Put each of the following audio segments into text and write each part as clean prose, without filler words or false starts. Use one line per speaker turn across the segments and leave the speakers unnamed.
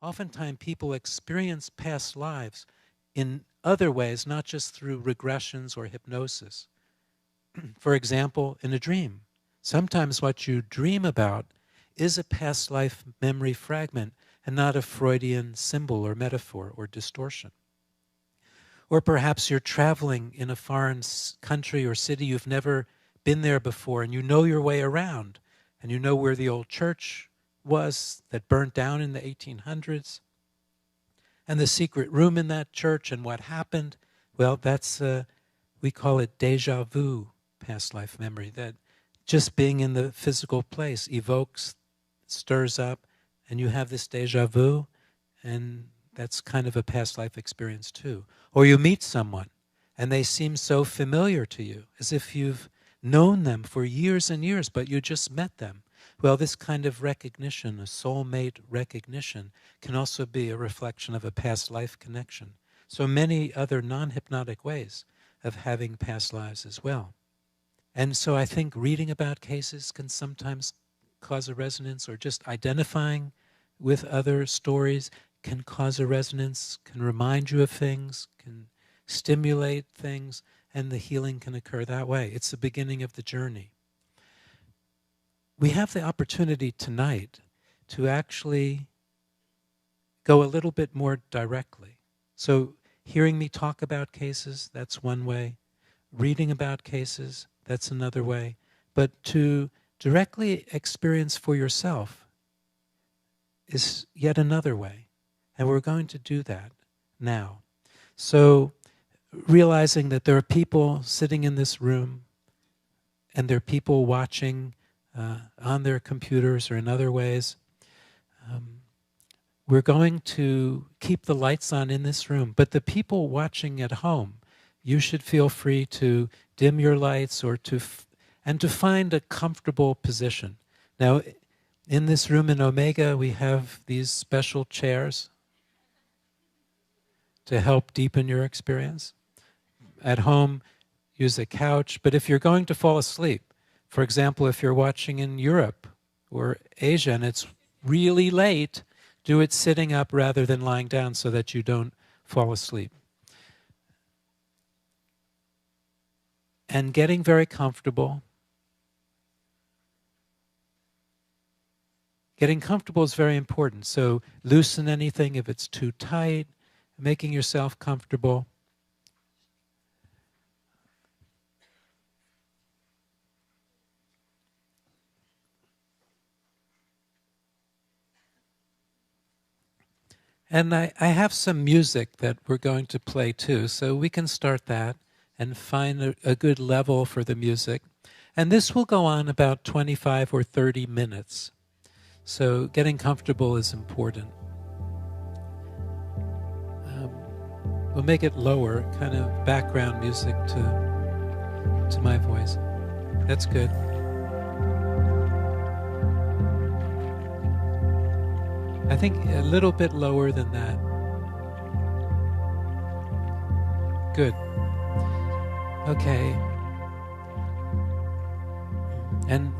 oftentimes people experience past lives in other ways, not just through regressions or hypnosis. For example, in a dream. Sometimes what you dream about is a past life memory fragment and not a Freudian symbol or metaphor or distortion. Or perhaps you're traveling in a foreign country or city, you've never been there before, and you know your way around, and you know where the old church was that burnt down in the 1800s, and the secret room in that church and what happened. Well, that's, we call it déjà vu past life memory, that just being in the physical place evokes, stirs up, and you have this déjà vu, and that's kind of a past life experience too. Or you meet someone, and they seem so familiar to you, as if you've known them for years and years, but you just met them. Well, this kind of recognition, a soulmate recognition, can also be a reflection of a past life connection. So many other non-hypnotic ways of having past lives as well. And so I think reading about cases can sometimes cause a resonance, or just identifying with other stories can cause a resonance, can remind you of things, can stimulate things, and the healing can occur that way. It's the beginning of the journey. We have the opportunity tonight to actually go a little bit more directly. So hearing me talk about cases, that's one way. Reading about cases, that's another way. But to directly experience for yourself is yet another way. And we're going to do that now. So realizing that there are people sitting in this room, and there are people watching on their computers or in other ways. We're going to keep the lights on in this room, but the people watching at home, you should feel free to dim your lights or to find a comfortable position. Now, in this room in Omega, we have these special chairs to help deepen your experience. At home, use a couch, but if you're going to fall asleep, for example, if you're watching in Europe or Asia and it's really late, do it sitting up rather than lying down so that you don't fall asleep. And getting very comfortable. Getting comfortable is very important. So loosen anything if it's too tight, making yourself comfortable. And I have some music that we're going to play too, so we can start that and find a good level for the music. And this will go on about 25 or 30 minutes. So getting comfortable is important. We'll make it lower, kind of background music to my voice. That's good. I think a little bit lower than that. Good. Okay. And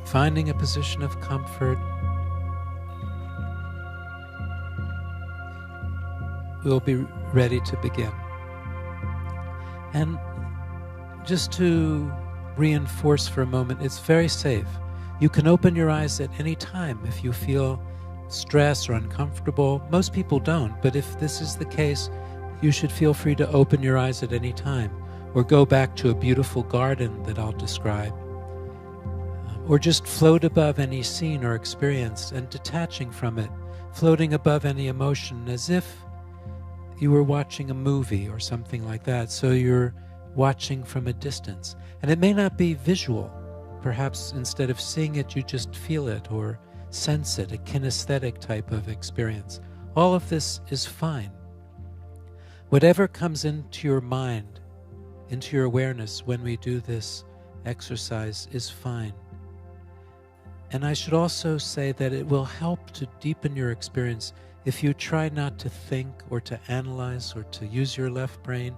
finding a position of comfort. We'll be ready to begin. And just to reinforce for a moment, it's very safe. You can open your eyes at any time if you feel stressed or uncomfortable. Most people don't, but if this is the case, you should feel free to open your eyes at any time, or go back to a beautiful garden that I'll describe, or just float above any scene or experience and detaching from it, floating above any emotion as if you were watching a movie or something like that, so you're watching from a distance. And it may not be visual. Perhaps instead of seeing it, you just feel it or sense it, a kinesthetic type of experience. All of this is fine. Whatever comes into your mind, into your awareness when we do this exercise is fine. And I should also say that it will help to deepen your experience if you try not to think or to analyze or to use your left brain,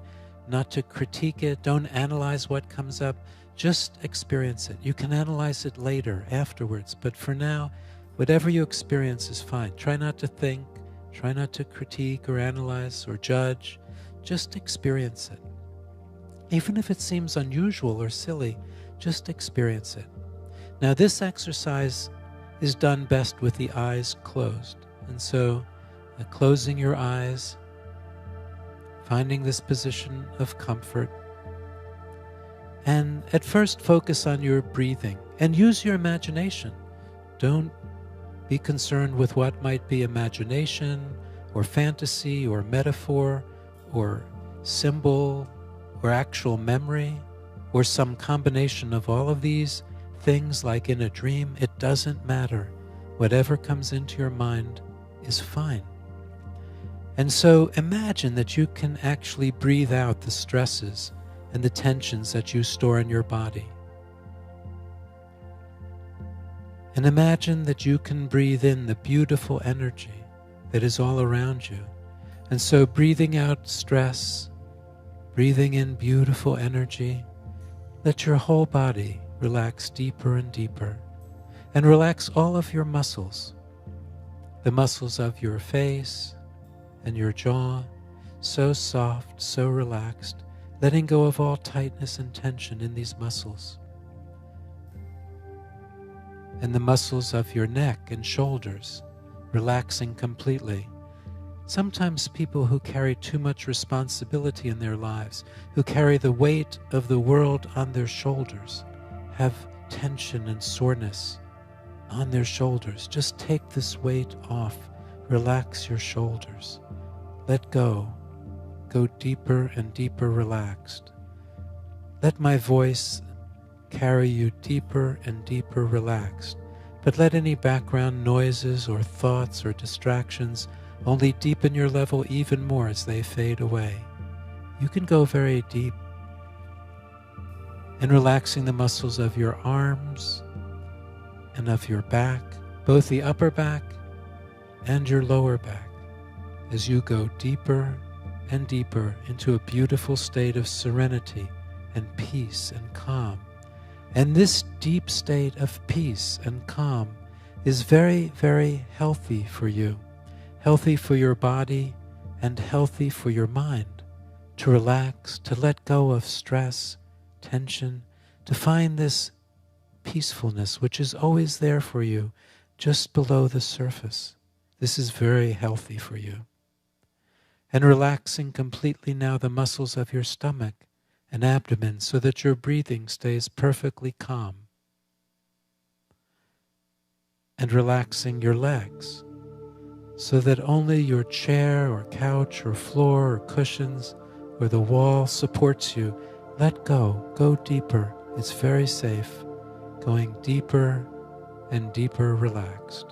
not to critique it. Don't analyze what comes up. Just experience it. You can analyze it later, afterwards, but for now, Whatever you experience is fine. Try not to think, try not to critique or analyze or judge. Just experience it. Even if it seems unusual or silly, just experience it. Now, this exercise is done best with the eyes closed. And so, closing your eyes, finding this position of comfort, and at first focus on your breathing and use your imagination. Don't be concerned with what might be imagination or fantasy or metaphor or symbol or actual memory or some combination of all of these things like in a dream. It doesn't matter. Whatever comes into your mind is fine. And so imagine that you can actually breathe out the stresses and the tensions that you store in your body. And imagine that you can breathe in the beautiful energy that is all around you. And so breathing out stress, breathing in beautiful energy, let your whole body relax deeper and deeper. And relax all of your muscles, the muscles of your face and your jaw, so soft, so relaxed, letting go of all tightness and tension in these muscles. And the muscles of your neck and shoulders, relaxing completely. Sometimes people who carry too much responsibility in their lives, who carry the weight of the world on their shoulders, have tension and soreness on their shoulders. Just take this weight off. Relax your shoulders. Let go. Go deeper and deeper relaxed. Let my voice carry you deeper and deeper relaxed. But let any background noises or thoughts or distractions only deepen your level even more as they fade away. You can go very deep and relaxing the muscles of your arms and of your back, both the upper back and your lower back, as you go deeper and deeper into a beautiful state of serenity and peace and calm. And this deep state of peace and calm is very, very healthy for you, healthy for your body and healthy for your mind, to relax, to let go of stress, tension, to find this peacefulness which is always there for you, just below the surface. This is very healthy for you. And relaxing completely now the muscles of your stomach and abdomen so that your breathing stays perfectly calm. And relaxing your legs so that only your chair or couch or floor or cushions or the wall supports you. Let go. Go deeper. It's very safe. Going deeper and deeper relaxed.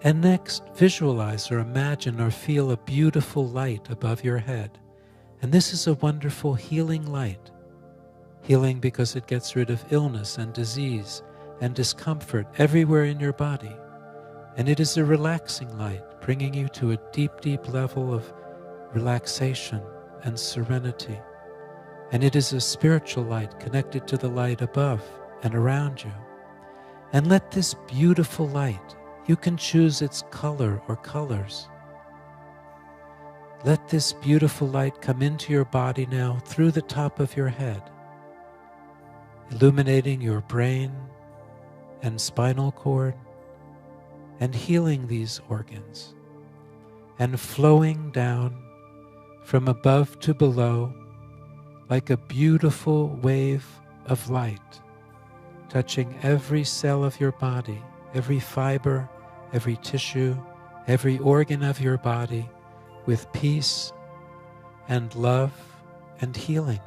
And next, visualize or imagine or feel a beautiful light above your head. And this is a wonderful healing light. Healing because it gets rid of illness and disease and discomfort everywhere in your body. And it is a relaxing light, bringing you to a deep, deep level of relaxation and serenity. And it is a spiritual light connected to the light above and around you. And let this beautiful light, you can choose its color or colors. Let this beautiful light come into your body now through the top of your head, illuminating your brain and spinal cord and healing these organs and flowing down from above to below like a beautiful wave of light, touching every cell of your body, every fiber, every tissue, every organ of your body with peace and love and healing.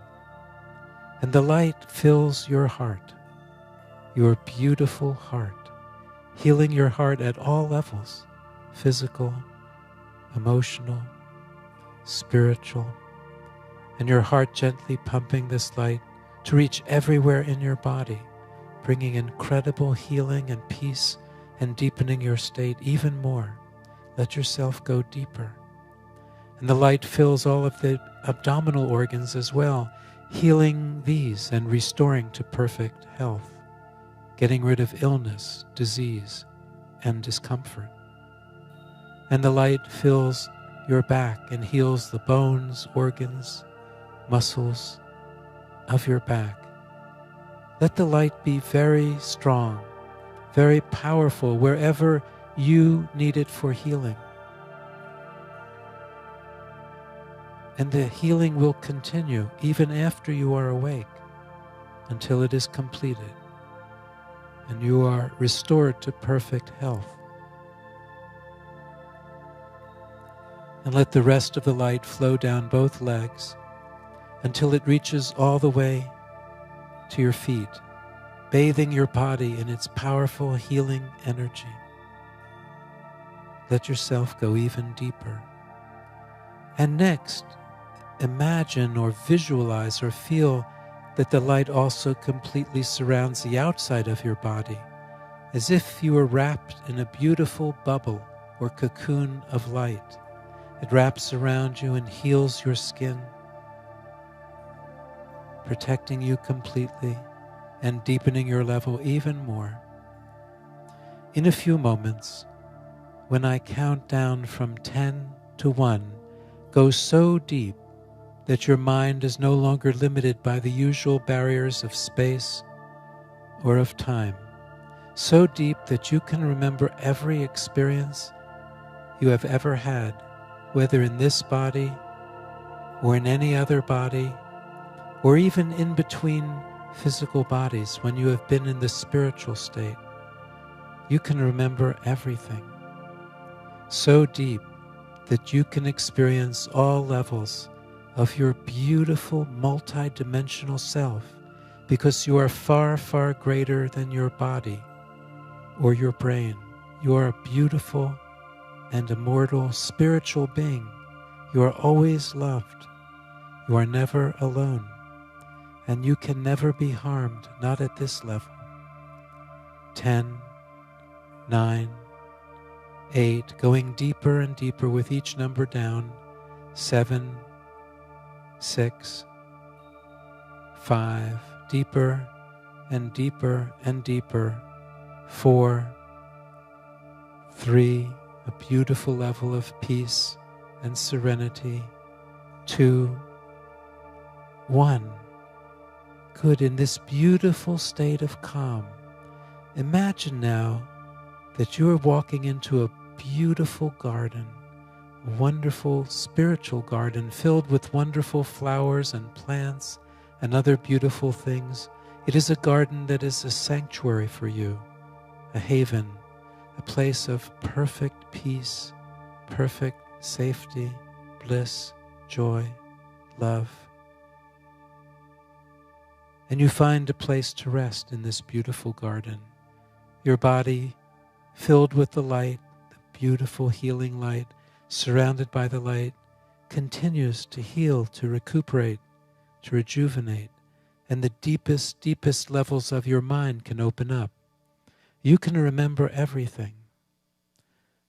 And the light fills your heart, your beautiful heart, healing your heart at all levels, physical, emotional, spiritual, and your heart gently pumping this light to reach everywhere in your body, bringing incredible healing and peace and deepening your state even more. Let yourself go deeper. And the light fills all of the abdominal organs as well, healing these and restoring to perfect health. getting rid of illness, disease, and discomfort. And the light fills your back and heals the bones, organs, muscles of your back. Let the light be very strong, very powerful wherever you need it for healing. And the healing will continue even after you are awake until it is completed and you are restored to perfect health. And let the rest of the light flow down both legs until it reaches all the way to your feet, bathing your body in its powerful healing energy. Let yourself go even deeper. And next, imagine or visualize or feel that the light also completely surrounds the outside of your body, as if you were wrapped in a beautiful bubble or cocoon of light. It wraps around you and heals your skin, protecting you completely and deepening your level even more. In a few moments, when I count down from 10 to 1, go so deep that your mind is no longer limited by the usual barriers of space or of time, so deep that you can remember every experience you have ever had, whether in this body or in any other body, or even in between physical bodies when you have been in the spiritual state. You can remember everything so deep that you can experience all levels of your beautiful multi-dimensional self, because you are far, far greater than your body or your brain. You are a beautiful and immortal spiritual being. You are always loved. You are never alone. And you can never be harmed, not at this level. 10, 9, 8, going deeper and deeper with each number down. 7, 6, 5, deeper and deeper and deeper. 4, 3, a beautiful level of peace and serenity. 2, 1. Good. In this beautiful state of calm, imagine now that you are walking into a beautiful garden, a wonderful spiritual garden filled with wonderful flowers and plants and other beautiful things. It is a garden that is a sanctuary for you, a haven, a place of perfect peace, perfect safety, bliss, joy, love. And you find a place to rest in this beautiful garden. Your body filled with the light, the beautiful healing light, surrounded by the light, continues to heal, to recuperate, to rejuvenate, and the deepest, deepest levels of your mind can open up. You can remember everything.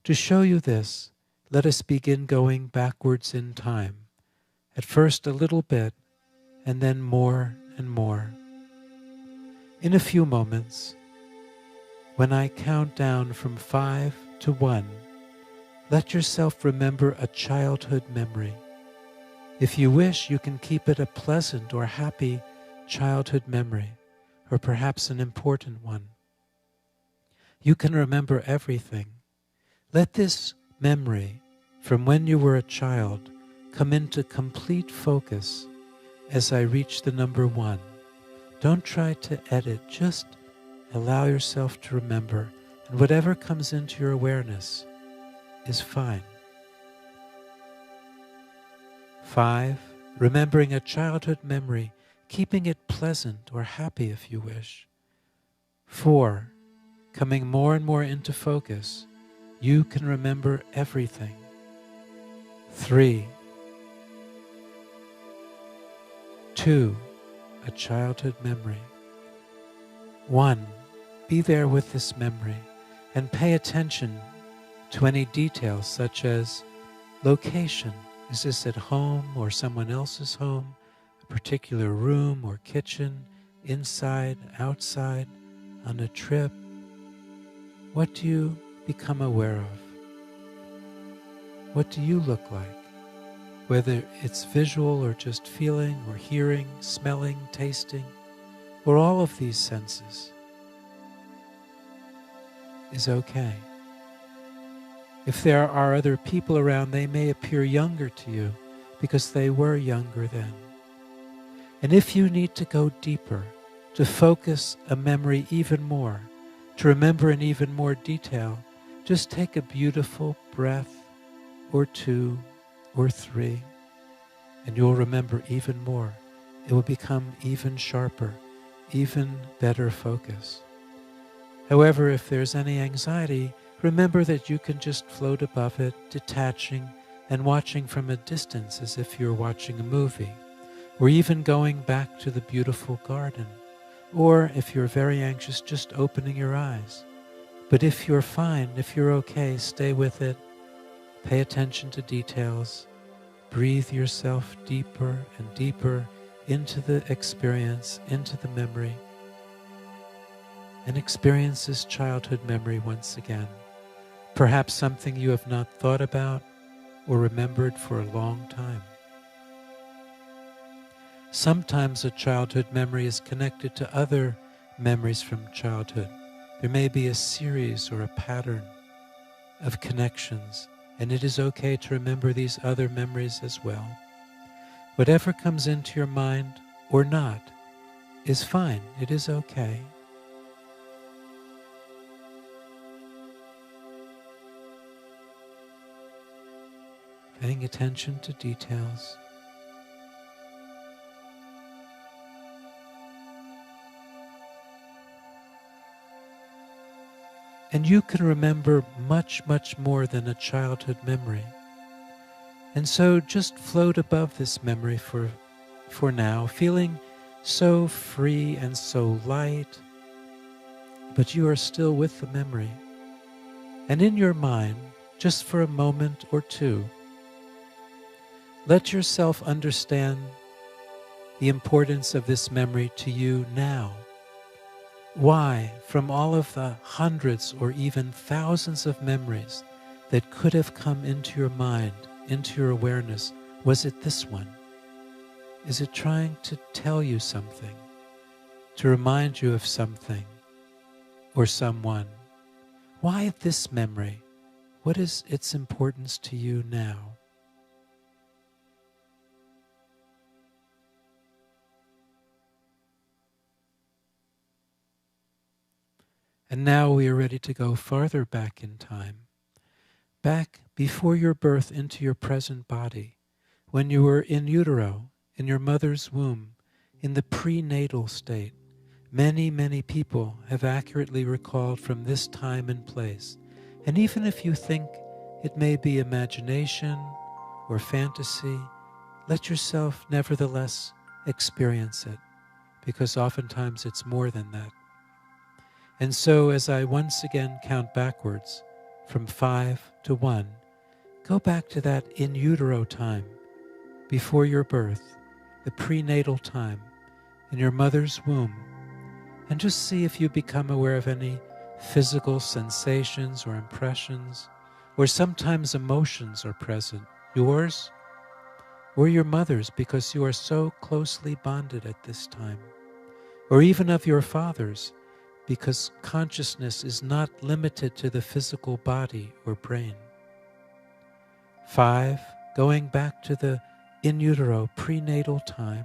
To show you this, let us begin going backwards in time. At first a little bit, and then more and more. In a few moments, when I count down from 5 to 1, let yourself remember a childhood memory. If you wish, you can keep it a pleasant or happy childhood memory, or perhaps an important one. You can remember everything. Let this memory from when you were a child come into complete focus as I reach the number 1. Don't try to edit, just allow yourself to remember, and whatever comes into your awareness is fine. 5, remembering a childhood memory, keeping it pleasant or happy if you wish. 4, coming more and more into focus, you can remember everything. 3, 2, a childhood memory. 1, be there with this memory and pay attention to any details such as location. Is this at home or someone else's home? A particular room or kitchen? Inside, outside? on a trip, what do you become aware of? What do you look like? Whether it's visual or just feeling or hearing, smelling, tasting, or all of these senses is okay. If there are other people around, they may appear younger to you because they were younger then. And if you need to go deeper, to focus a memory even more, to remember in even more detail, just take a beautiful breath or two or three, and you'll remember even more. It will become even sharper, even better focus. However, if there's any anxiety, remember that you can just float above it, detaching and watching from a distance as if you're watching a movie, or even going back to the beautiful garden, or if you're very anxious, just opening your eyes. But if you're fine, if you're okay, stay with it, pay attention to details, breathe yourself deeper and deeper into the experience, into the memory, and experience this childhood memory once again. Perhaps something you have not thought about or remembered for a long time. Sometimes a childhood memory is connected to other memories from childhood. There may be a series or a pattern of connections, and it is okay to remember these other memories as well. Whatever comes into your mind or not is fine. It is okay. Paying attention to details. And you can remember much, much more than a childhood memory. And so just float above this memory for now, feeling so free and so light, but you are still with the memory. And in your mind, just for a moment or two, let yourself understand the importance of this memory to you now. Why, from all of the hundreds or even thousands of memories that could have come into your mind, into your awareness, was it this one? Is it trying to tell you something, to remind you of something or someone? Why this memory? What is its importance to you now? And now we are ready to go farther back in time, back before your birth into your present body, when you were in utero, in your mother's womb, in the prenatal state. Many, many people have accurately recalled from this time and place. And even if you think it may be imagination or fantasy, let yourself nevertheless experience it, because oftentimes it's more than that. And so as I once again count backwards from 5 to 1, go back to that in utero time, before your birth, the prenatal time, in your mother's womb, and just see if you become aware of any physical sensations or impressions, or sometimes emotions are present, yours or your mother's, because you are so closely bonded at this time, or even of your father's, because consciousness is not limited to the physical body or brain. 5, going back to the in utero prenatal time.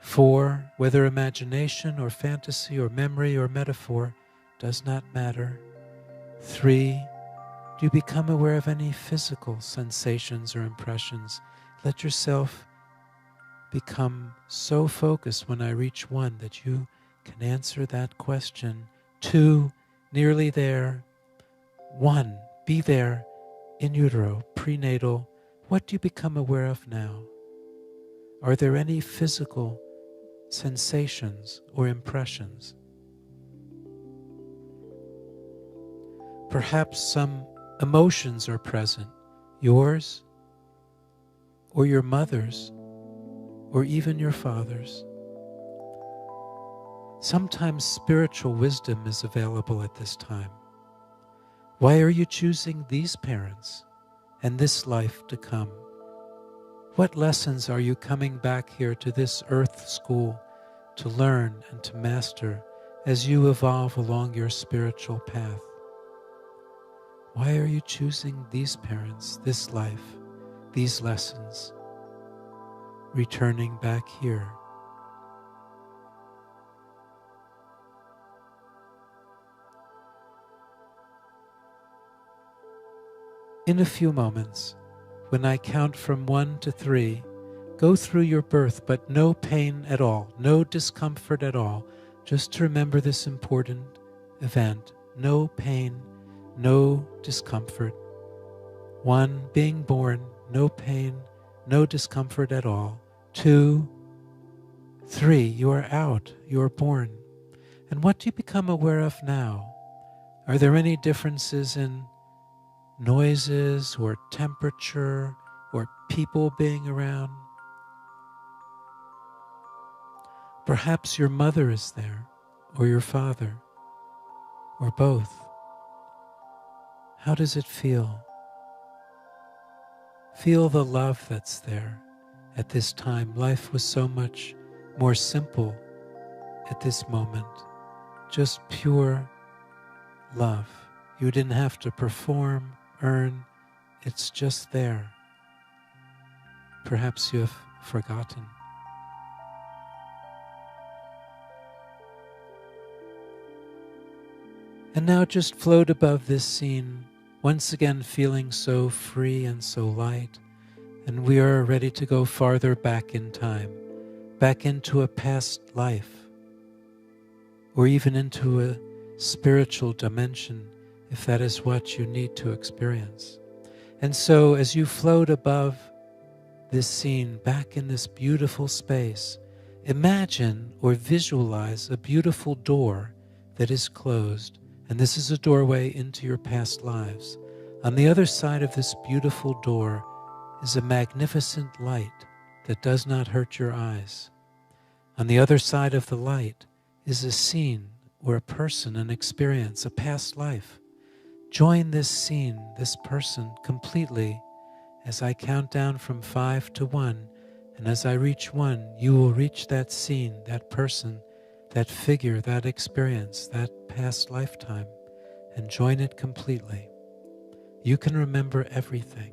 4, whether imagination or fantasy or memory or metaphor, does not matter. 3, do you become aware of any physical sensations or impressions? Let yourself become so focused when I reach 1 that you can answer that question. 2, nearly there. 1, be there in utero, prenatal. What do you become aware of now? Are there any physical sensations or impressions? Perhaps some emotions are present, yours or your mother's or even your father's. Sometimes spiritual wisdom is available at this time. Why are you choosing these parents and this life to come? What lessons are you coming back here to this earth school to learn and to master as you evolve along your spiritual path? Why are you choosing these parents, this life, these lessons, returning back here? In a few moments, when I count from 1 to 3, go through your birth, but no pain at all, no discomfort at all. Just to remember this important event. No pain, no discomfort. 1, being born, no pain, no discomfort at all. 2, 3, you are out, you are born. And what do you become aware of now? Are there any differences in noises or temperature or people being around? Perhaps your mother is there, or your father, or both. How does it feel? Feel the love that's there at this time. Life was so much more simple at this moment. Just pure love. You didn't have to perform, earn. It's just there. Perhaps you have forgotten. And now just float above this scene, once again feeling so free and so light. And we are ready to go farther back in time, back into a past life, or even into a spiritual dimension, if that is what you need to experience. And so as you float above this scene, back in this beautiful space, imagine or visualize a beautiful door that is closed. And this is a doorway into your past lives. On the other side of this beautiful door is a magnificent light that does not hurt your eyes. On the other side of the light is a scene or a person, an experience, a past life. Join this scene, this person completely as I count down from 5 to 1. And as I reach 1, you will reach that scene, that person, that figure, that experience, that past lifetime, and join it completely. You can remember everything.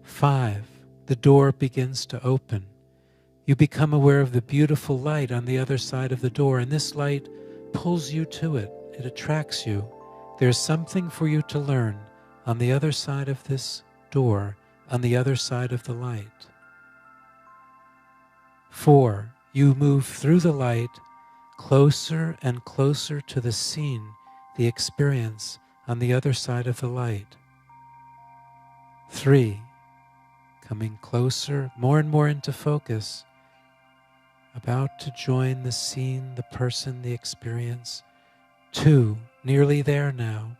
5, the door begins to open. You become aware of the beautiful light on the other side of the door, and this light pulls you to it. It attracts you. There's something for you to learn on the other side of this door, on the other side of the light. 4, you move through the light, closer and closer to the scene, the experience on the other side of the light. 3, coming closer, more and more into focus, about to join the scene, the person, the experience. 2, nearly there now.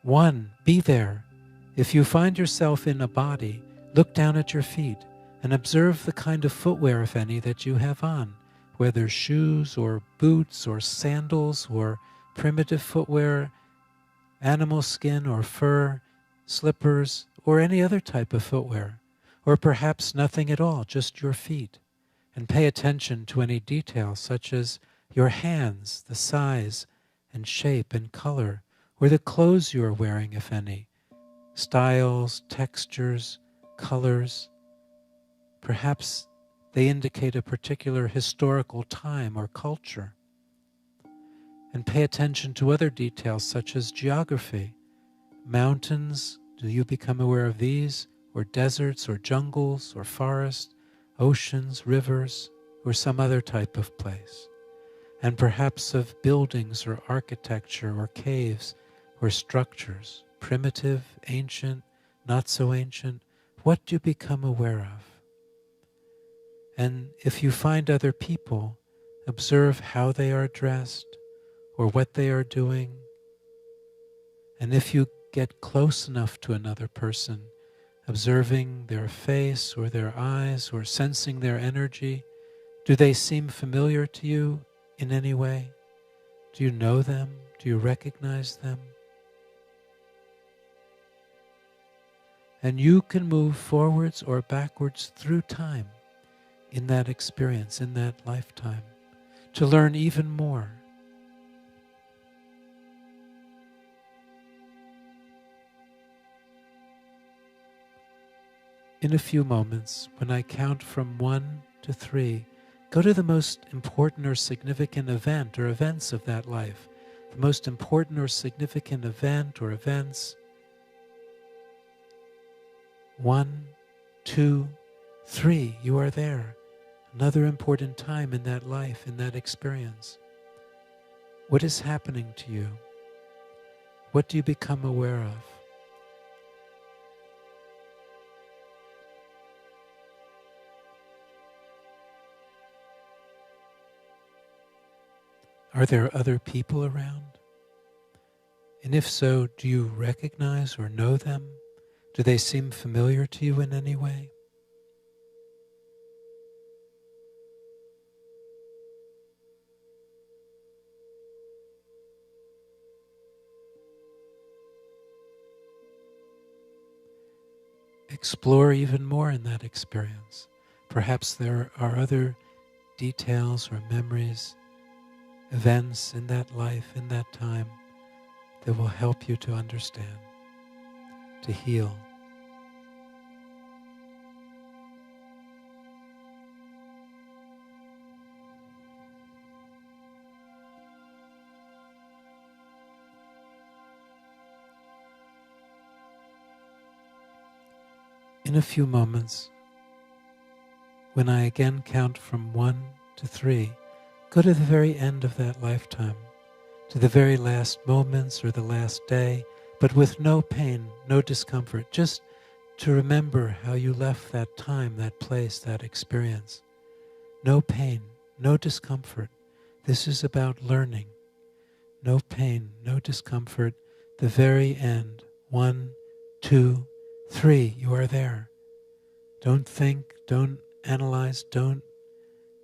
1, be there. If you find yourself in a body, look down at your feet and observe the kind of footwear, if any, that you have on, whether shoes or boots or sandals or primitive footwear, animal skin or fur, slippers, or any other type of footwear, or perhaps nothing at all, just your feet. And pay attention to any details such as your hands, the size and shape and color, or the clothes you are wearing, if any, styles, textures, colors. Perhaps they indicate a particular historical time or culture. And pay attention to other details such as geography. Mountains, do you become aware of these? Or deserts, or jungles, or forests, oceans, rivers, or some other type of place. And perhaps of buildings or architecture or caves or structures, primitive, ancient, not so ancient. What do you become aware of? And if you find other people, observe how they are dressed or what they are doing. And if you get close enough to another person, observing their face or their eyes or sensing their energy, do they seem familiar to you in any way? Do you know them? Do you recognize them? And you can move forwards or backwards through time in that experience, in that lifetime, to learn even more. In a few moments, when I count from 1 to 3, go to the most important or significant event or events of that life. The most important or significant event or events. 1, 2, 3, you are there. Another important time in that life, in that experience. What is happening to you? What do you become aware of? Are there other people around? And if so, do you recognize or know them? Do they seem familiar to you in any way? Explore even more in that experience. Perhaps there are other details or memories, events in that life, in that time, that will help you to understand, to heal. In a few moments, when I again count from 1 to 3, go to the very end of that lifetime, to the very last moments or the last day, but with no pain, no discomfort, just to remember how you left that time, that place, that experience. No pain, no discomfort. This is about learning. No pain, no discomfort. The very end. 1, 2, 3, you are there. Don't think, don't analyze, don't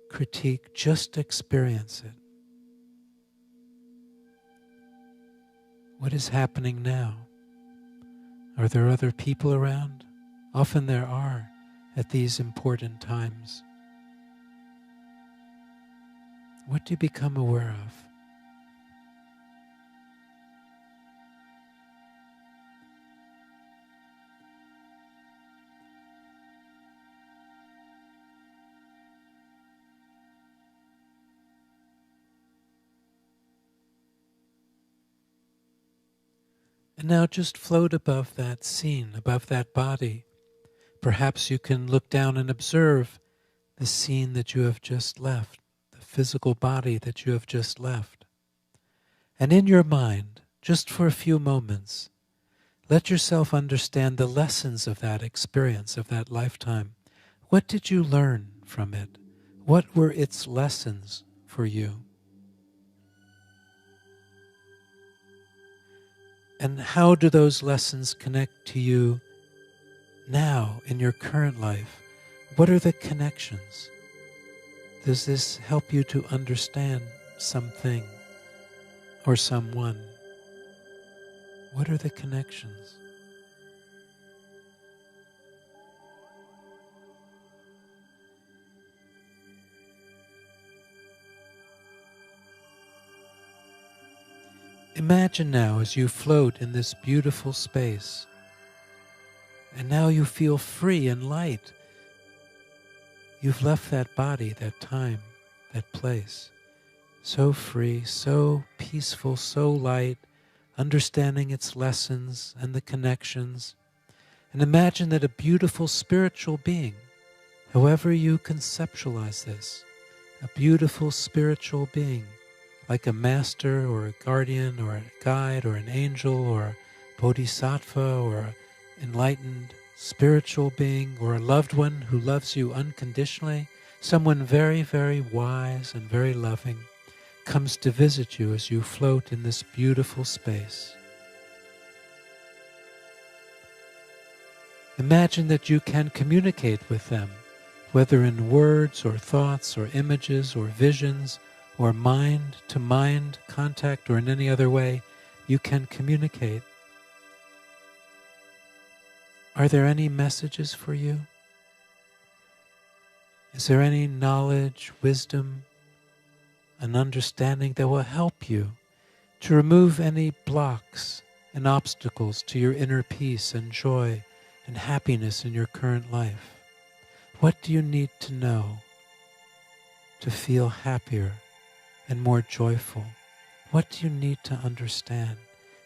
critique, just experience it. What is happening now? Are there other people around? Often there are at these important times. What do you become aware of? And now just float above that scene, above that body. Perhaps you can look down and observe the scene that you have just left, the physical body that you have just left. And in your mind, just for a few moments, let yourself understand the lessons of that experience, of that lifetime. What did you learn from it? What were its lessons for you? And how do those lessons connect to you now in your current life? What are the connections? Does this help you to understand something or someone? What are the connections? Imagine now as you float in this beautiful space, and now you feel free and light. You've left that body, that time, that place, so free, so peaceful, so light, understanding its lessons and the connections. And imagine that a beautiful spiritual being, however you conceptualize this, a beautiful spiritual being, like a master or a guardian or a guide or an angel or a bodhisattva or an enlightened spiritual being or a loved one who loves you unconditionally, someone very, very wise and very loving, comes to visit you as you float in this beautiful space. Imagine that you can communicate with them, whether in words or thoughts or images or visions or mind-to-mind contact, or in any other way you can communicate. Are there any messages for you? Is there any knowledge, wisdom, and understanding that will help you to remove any blocks and obstacles to your inner peace and joy and happiness in your current life? What do you need to know to feel happier and more joyful? What do you need to understand?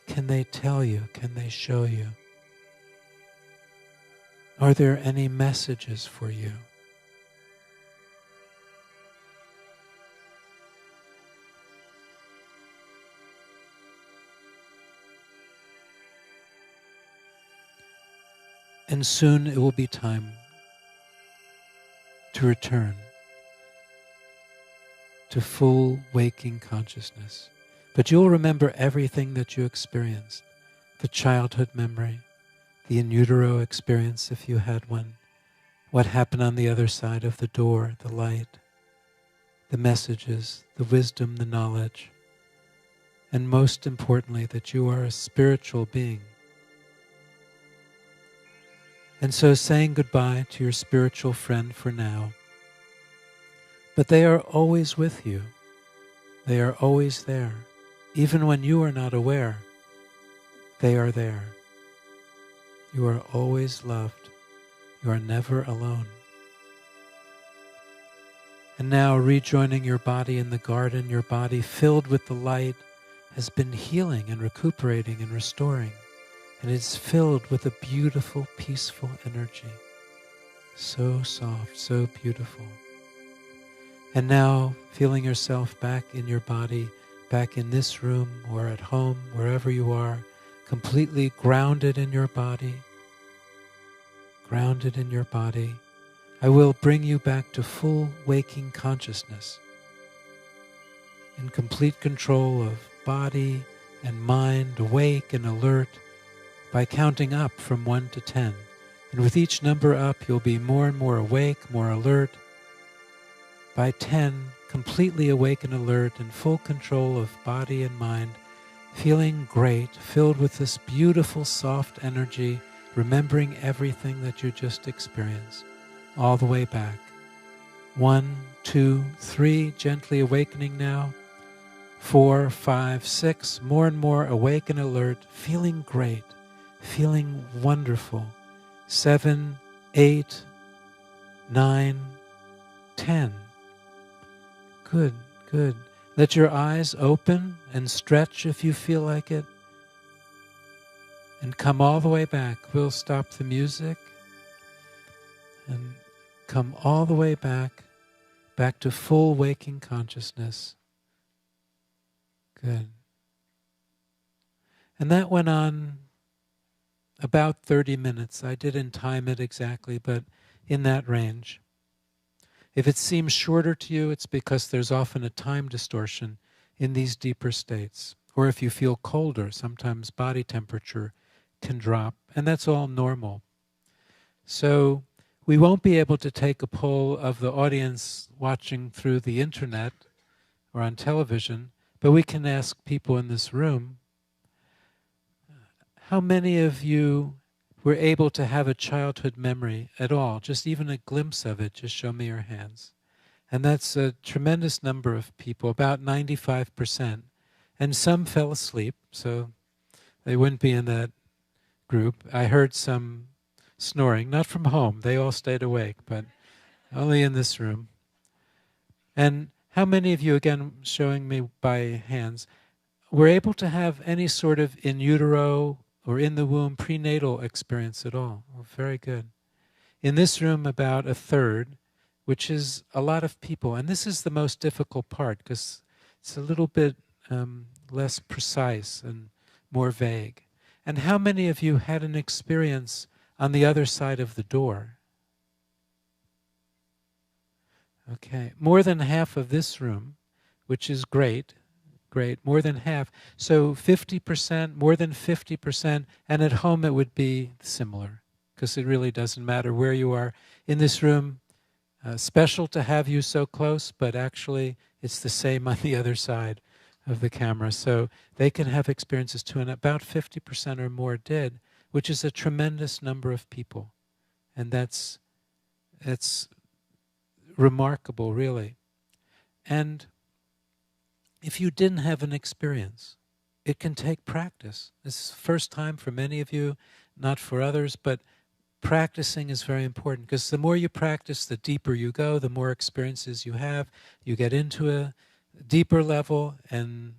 Can they tell you? Can they show you? Are there any messages for you? And soon it will be time to return to full waking consciousness. But you'll remember everything that you experienced, the childhood memory, the in utero experience if you had one, what happened on the other side of the door, the light, the messages, the wisdom, the knowledge, and most importantly, that you are a spiritual being. And so saying goodbye to your spiritual friend for now, but they are always with you. They are always there. Even when you are not aware, they are there. You are always loved. You are never alone. And now rejoining your body in the garden, your body filled with the light has been healing and recuperating and restoring. And it's filled with a beautiful, peaceful energy. So soft, so beautiful. And now feeling yourself back in your body, back in this room or at home, wherever you are, completely grounded in your body. Grounded in your body. I will bring you back to full waking consciousness, in complete control of body and mind, awake and alert, by counting up from 1 to 10. And with each number up, you'll be more and more awake, more alert. By 10, completely awake and alert, in full control of body and mind, feeling great, filled with this beautiful, soft energy, remembering everything that you just experienced, all the way back. 1, 2, 3, gently awakening now. 4, 5, 6, more and more awake and alert, feeling great, feeling wonderful. 7, 8, 9, 10. Good, good. Let your eyes open and stretch if you feel like it. And come all the way back. We'll stop the music and come all the way back to full waking consciousness. Good. And that went on about 30 minutes. I didn't time it exactly, but in that range. If it seems shorter to you, it's because there's often a time distortion in these deeper states. Or if you feel colder, sometimes body temperature can drop, and that's all normal. So we won't be able to take a poll of the audience watching through the internet or on television, but we can ask people in this room, how many of you were able to have a childhood memory at all? Just even a glimpse of it, just show me your hands. And that's a tremendous number of people, about 95%. And some fell asleep, so they wouldn't be in that group. I heard some snoring, not from home. They all stayed awake, but only in this room. And how many of you, again, showing me by hands, were able to have any sort of in utero or in the womb prenatal experience at all? Oh, very good. In this room, about a third, which is a lot of people. And this is the most difficult part because it's a little bit less precise and more vague. And how many of you had an experience on the other side of the door? Okay, more than half of this room, which is great, more than half. So 50%, more than 50%, and at home it would be similar, because it really doesn't matter where you are. In this room, Special to have you so close, but actually it's the same on the other side of the camera. So they can have experiences too, and about 50% or more did, which is a tremendous number of people. And that's remarkable, really. And if you didn't have an experience, it can take practice. This is the first time for many of you, not for others, but practicing is very important, because the more you practice, the deeper you go, the more experiences you have. You get into a deeper level, and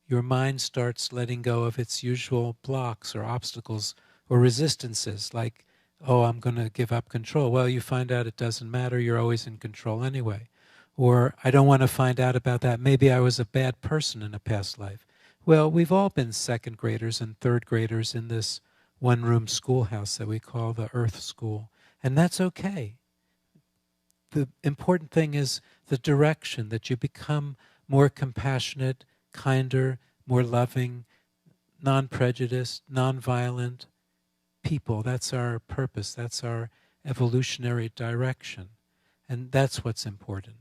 your mind starts letting go of its usual blocks or obstacles or resistances, like, oh, I'm going to give up control. Well, you find out it doesn't matter. You're always in control anyway. Or, I don't want to find out about that. Maybe I was a bad person in a past life. Well, we've all been second graders and third graders in this one-room schoolhouse that we call the Earth School. And that's okay. The important thing is the direction, that you become more compassionate, kinder, more loving, non-prejudiced, non-violent people. That's our purpose. That's our evolutionary direction. And that's what's important.